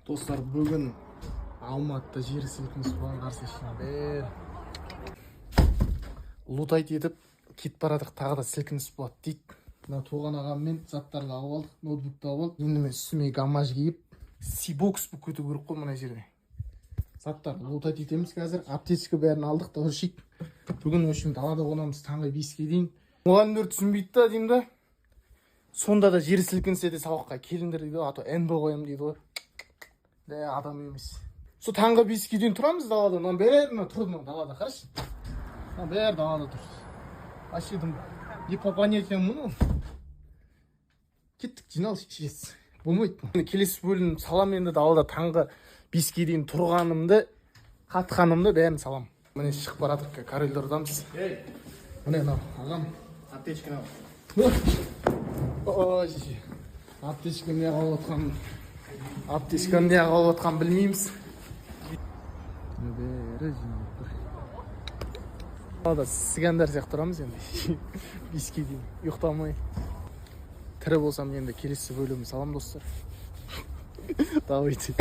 Достар, бүгін Алматыда жер сілкінісі болған, қарсы бер лутайт етіп кетіп барадық, тағы да сілкініс болады дейді. Мына туған ағаммен заттарды алып алдық, ноутбукты алып алдық. Енді мен үстіме гаммаж киіп сибокс болып кету керек қой мына жерде. Заттар лутайт етеміз қазір. Аптечка бәрін алдық та ұршик. Бүгін өшін далада қонамыз таңғы 5-ке дейін. Мұғалімдер түсінбейді да деймін да. Сонда да жер сілкінсе де сабаққа келіңдер дейді, а то НБ қоямын дейді ғой. Адам емес. Со таңғы 5-ке дейін тұрамыз далада. Мына бәрі тұрды далада, қарашы. Мына бәрі далада тұр. Ашедім. Не по понятиям мұны. Кеттік, жиналыс шешесіз. Болмайды. Келесі бөлім салам, енді далада таңғы 5-ке дейін тұрғанымды, қатқанымды бәрін салам. Міне шығып барадық, коридордамыз. Міне ағам, аптечканы ал. Ой, аптечканы не қалып отқан. Аптечканы не қалып отқан білмейміз. Бәрі жиналып тұр. Далада сігандар сияқты тұрамыз енді. 5-ке дейін ұйықтамай. Тірі болсам енді келесі бөлім салам достар. Давайте.